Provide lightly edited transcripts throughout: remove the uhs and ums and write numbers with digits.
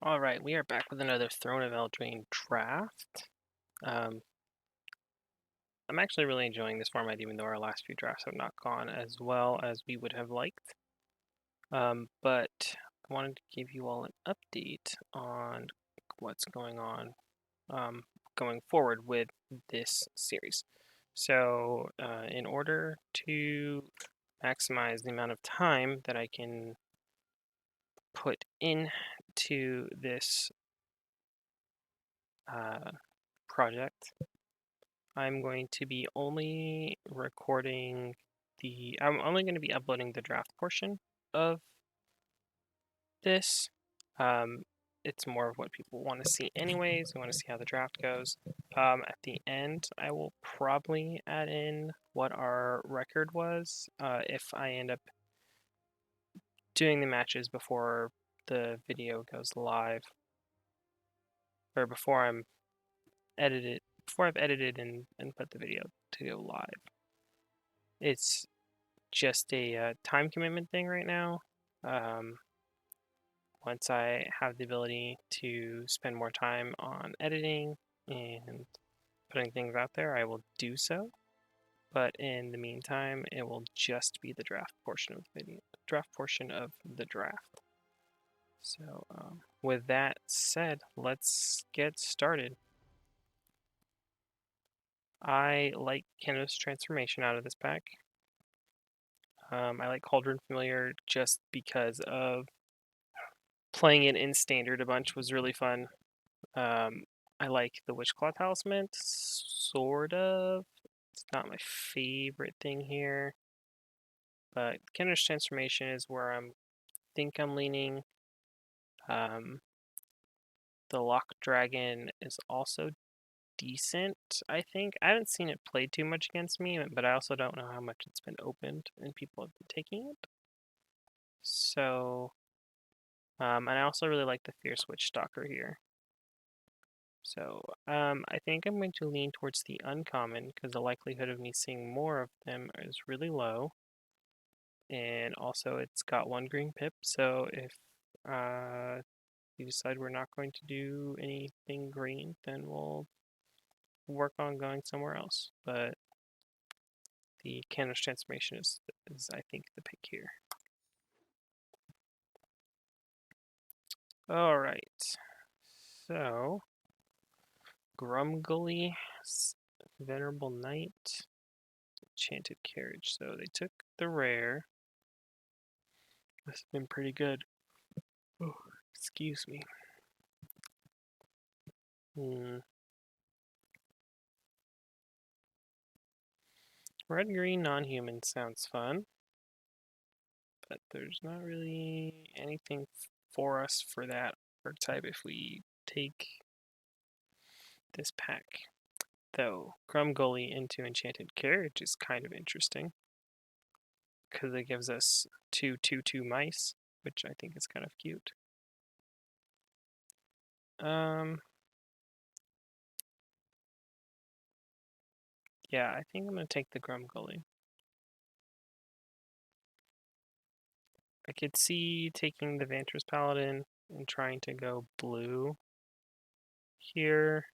All right, we are back with another Throne of Eldraine draft. Um, I'm actually really enjoying this format, even though our last few drafts have not gone as well as we would have liked. But I wanted to give you all an update on what's going on going forward with this series. So, in order to maximize the amount of time that I can put into this project, I'm going to be only recording I'm only going to be uploading the draft portion of this. Um, it's more of what people want to see anyways. They want to see how the draft goes. At the end, I will probably add in what our record was if I end up doing the matches before the video goes live, or before I've edited and put the video to go live. It's just a time commitment thing right now. Um, once I have the ability to spend more time on editing and putting things out there, I will do so. But in the meantime, it will just be the draft portion of the video, draft portion of the draft. So, with that said, let's get started. I like Canada's transformation out of this pack. I like Cauldron Familiar just because of playing it in standard a bunch was really fun. I like the Witchclaw Talisman, sort of. It's not my favorite thing here, but Kenner's Transformation is where I'm leaning. The Lock Dragon is also decent, I think. I haven't seen it played too much against me, but I also don't know how much it's been opened and people have been taking it. So, and I also really like the Fierce Witch Stalker here. So, I think I'm going to lean towards the uncommon because the likelihood of me seeing more of them is really low. And also, it's got one green pip, so if we decide we're not going to do anything green, then we'll work on going somewhere else. But the Canvas Transformation is I think, the pick here. All right. So, Grumgully, Venerable Knight, Enchanted Carriage. So they took the rare. This has been pretty good. Oh, excuse me. Red green non-human sounds fun, but there's not really anything for us for that archetype if we take this pack. Though Grumgully into Enchanted Carriage is kind of interesting because it gives us 2/2/2 mice, which I think is kind of cute. Yeah, I think I'm gonna take the Grumgully. I could see taking the Vantress Paladin and trying to go blue here,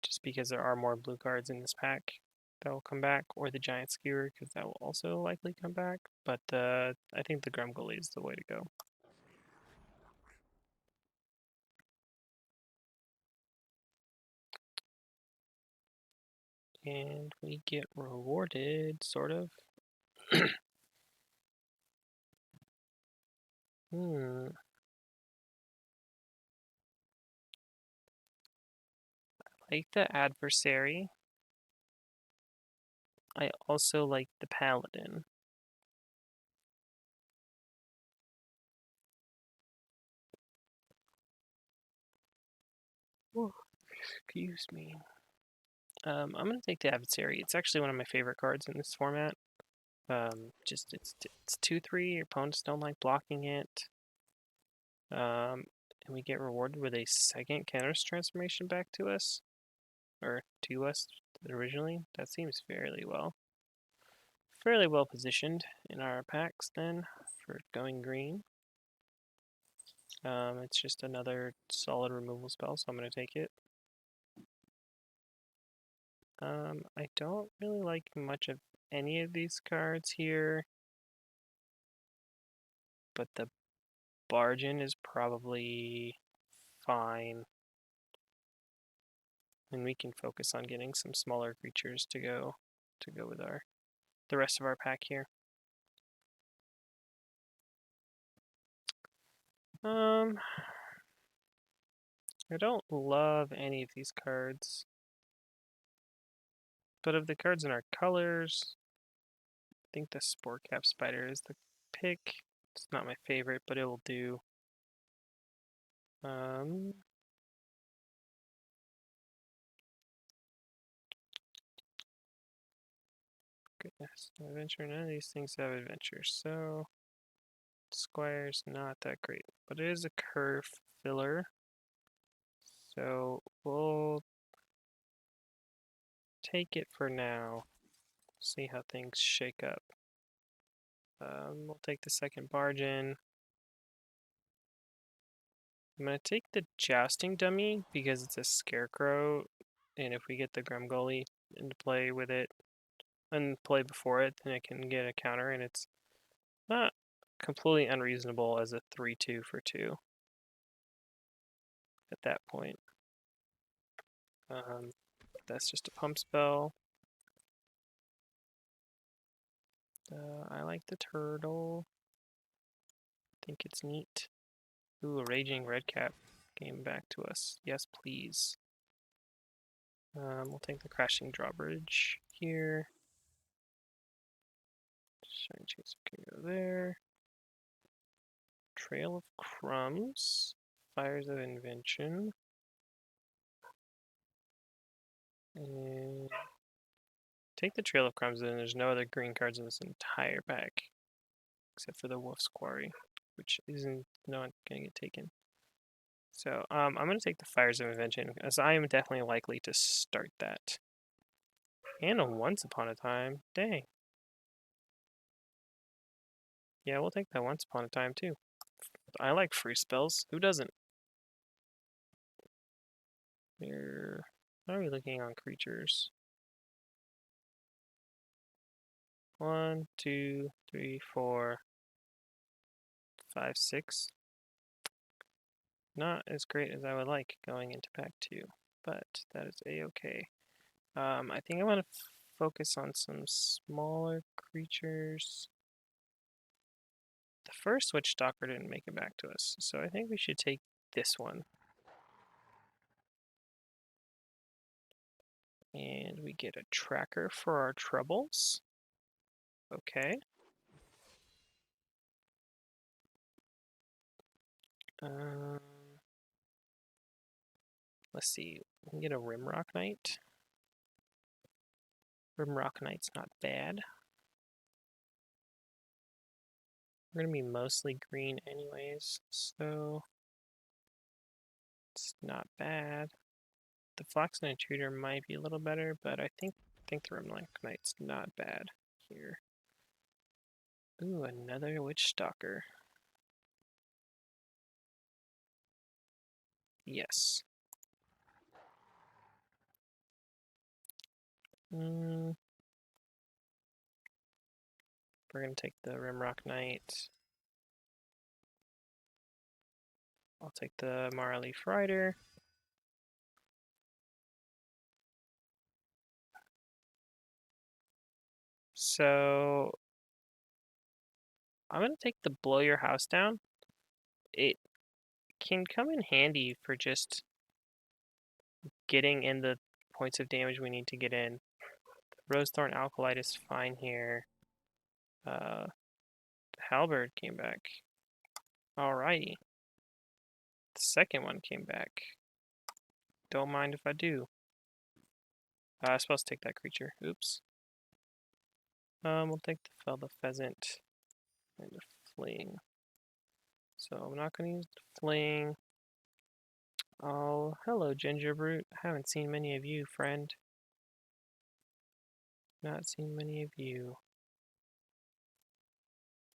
just because there are more blue cards in this pack that will come back, or the Giant Skewer because that will also likely come back. But I think the Grumgully is the way to go. And we get rewarded, sort of. I like the Adversary. I also like the Paladin. Whoa, excuse me. I'm gonna take the Adversary. It's actually one of my favorite cards in this format. Just it's 2/3. Your opponents don't like blocking it. And we get rewarded with a second Counter's transformation back to us, or to us originally. That seems fairly well positioned in our packs then for going green. It's just another solid removal spell, so I'm going to take it. I don't really like much of any of these cards here, but the Bargain is probably fine. And we can focus on getting some smaller creatures to go with the rest of our pack here. I don't love any of these cards. But of the cards in our colors, I think the Spore Cap Spider is the pick. It's not my favorite, but it will do. Goodness, no adventure. None of these things have adventure, so Squire's not that great. But it is a curve filler, so we'll take it for now. See how things shake up. We'll take the second Bargain. I'm going to take the Jousting Dummy because it's a Scarecrow, and if we get the Grumgully into play with it, and play before it, then it can get a counter, and it's not completely unreasonable as a 3/2 for 2 at that point. That's just a pump spell. I like the turtle. I think it's neat. Ooh, a Raging Redcap came back to us. Yes, please. We'll take the Crashing Drawbridge here. Shine Chaser can go there. Trail of Crumbs. Fires of Invention. And take the Trail of Crumbs, and there's no other green cards in this entire pack. Except for the Wolf's Quarry, which isn't not going to get taken. So I'm going to take the Fires of Invention, as I am definitely likely to start that. And a Once Upon a Time. Dang. Yeah, we'll take that Once Upon a Time, too. I like free spells. Who doesn't? How are we looking on creatures? 1, 2, 3, 4, 5, 6. Not as great as I would like going into pack 2, but that is a-okay. I think I want to focus on some smaller creatures. The first Witch Stalker didn't make it back to us, so I think we should take this one. And we get a tracker for our troubles. Okay. Let's see. We can get a Rimrock Knight. Rimrock Knight's not bad. We're going to be mostly green anyways, so it's not bad. The Flaxen Intruder might be a little better, but I think the Rimrock Knight's not bad here. Ooh, another Witch Stalker. Yes. We're going to take the Rimrock Knight. I'll take the Marleaf Rider. So I'm going to take the Blow Your House Down. It can come in handy for just getting in the points of damage we need to get in. Rosethorn Alkalite is fine here. The Halberd came back. Alrighty. The second one came back. Don't mind if I do. I was supposed to take that creature. Oops. We'll take the Fell the Pheasant and the Fling. So I'm not going to use the Fling. Oh, hello, Ginger Brute. Haven't seen many of you, friend. Not seen many of you.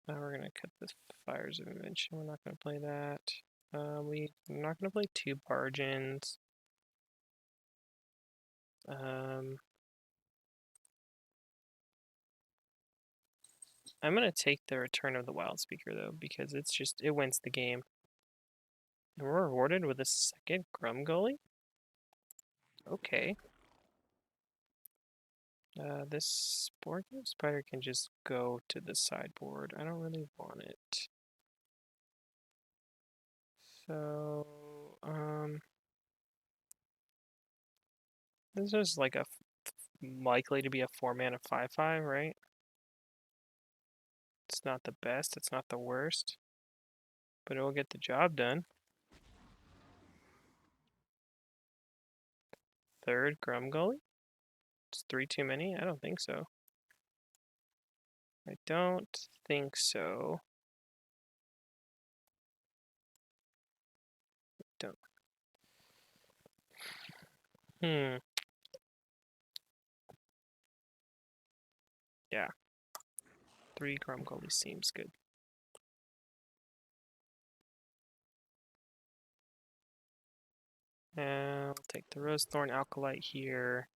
Now we're going to cut the Fires of Invention. We're not going to play that. We're not gonna play two Bargains. I'm gonna take the Return of the Wild Speaker though, because it wins the game. And we're rewarded with a second Grumgully? Okay. This board game spider can just go to the sideboard. I don't really want it. So, this is like likely to be a 4-mana 5/5, right? It's not the best, it's not the worst, but it will get the job done. Third Grumgully? It's 3 too many? I don't think so. I don't think so. Don't. Yeah. 3 Grumgully seems good. And I'll take the Rosethorn Alkalite here.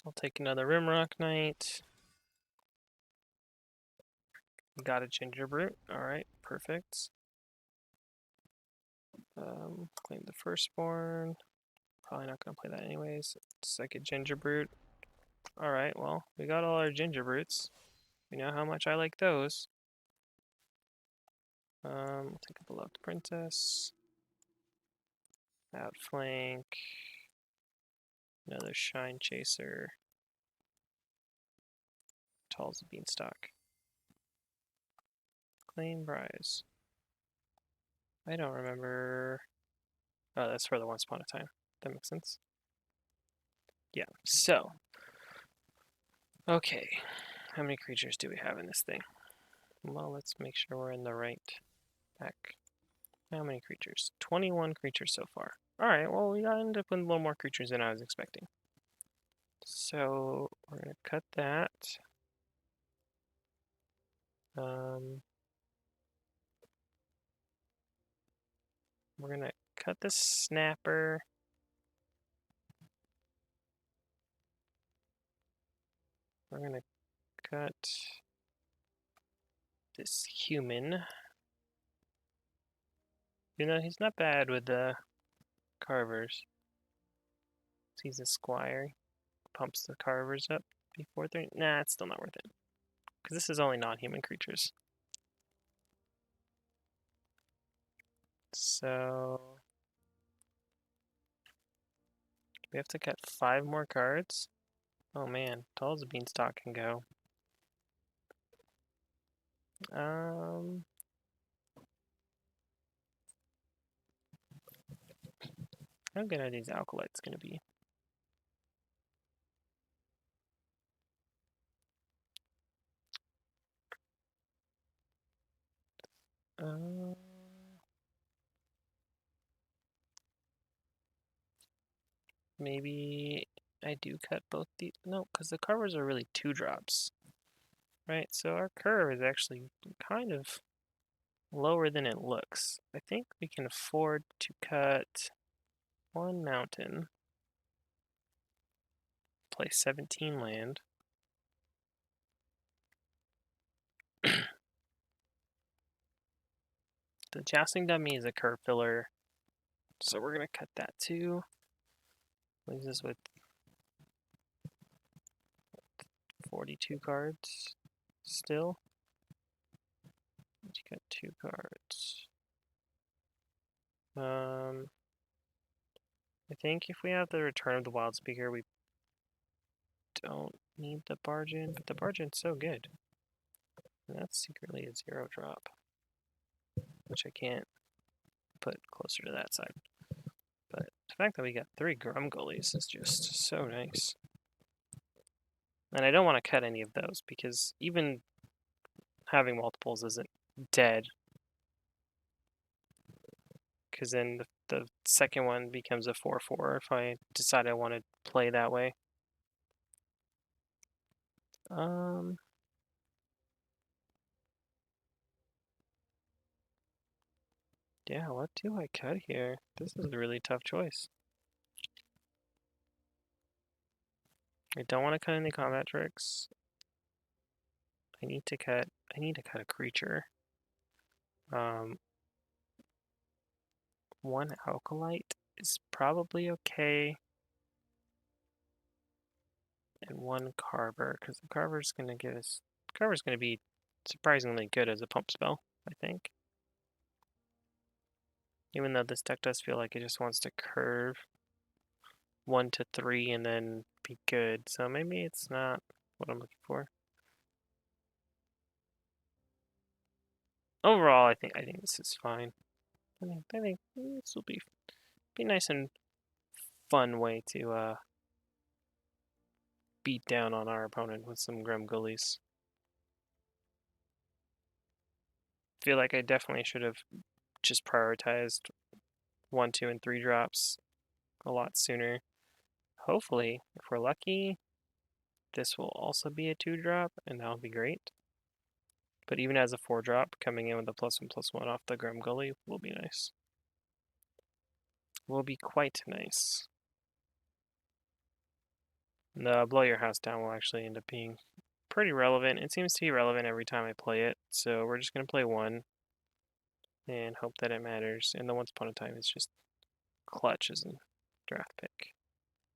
I'll take another Rimrock Knight. Got a Gingerbrute. Alright, perfect. Claim the Firstborn. Probably not going to play that anyways. Second Gingerbrute. Alright, well, we got all our Gingerbrutes. We know how much I like those. We'll take a Beloved Princess. Outflank. Another Shine Chaser. Tall's a Beanstalk. Claim Rise. I don't remember. Oh, that's for the Once Upon a Time. That makes sense. Yeah, so. Okay. How many creatures do we have in this thing? Well, let's make sure we're in the right pack. How many creatures? 21 creatures so far. Alright, well, we got ended up with a little more creatures than I was expecting. So, we're going to cut that. We're going to cut the Snapper. We're going to cut this human. You know, he's not bad with the carvers. He's a squire. Pumps the carvers up before they're... Nah, it's still not worth it. Because this is only non-human creatures. So... we have to cut 5 more cards. Oh man, tall as a beanstalk can go. How good are these alkalites gonna be? Maybe I do cut both the... No, because the carvers are really 2-drops. Right, so our curve is actually kind of lower than it looks. I think we can afford to cut 1 mountain. Play 17 land. The Jousting Dummy is a curve filler, so we're going to cut that too. Leaves us with 42 cards still. You got 2 cards. I think if we have the Return of the Wild Speaker, we don't need the Bargain, but the Bargain's so good. And that's secretly a 0-drop, which I can't put closer to that side. But the fact that we got 3 Grumgullies is just so nice. And I don't want to cut any of those, because even having multiples isn't dead. Because then the second one becomes a 4/4 if I decide I want to play that way. Yeah, what do I cut here? This is a really tough choice. I don't want to cut any combat tricks. I need to cut a creature. Um, one Alkalite is probably okay. And one Carver, because the Carver's gonna give us Carver's gonna be surprisingly good as a pump spell, I think. Even though this deck does feel like it just wants to curve 1 to 3 and then be good. So maybe it's not what I'm looking for. Overall, I think this is fine. I think this will be nice and fun way to beat down on our opponent with some Grumgullies. Feel like I definitely should have just prioritized 1, 2, and 3 drops a lot sooner. Hopefully, if we're lucky, this will also be a 2-drop, and that'll be great. But even as a 4-drop, coming in with a +1/+1 off the Grumgully will be nice. Will be quite nice. The Blow Your House Down will actually end up being pretty relevant. It seems to be relevant every time I play it, so we're just going to play one and hope that it matters. And the Once Upon a Time is just clutch as a draft pick.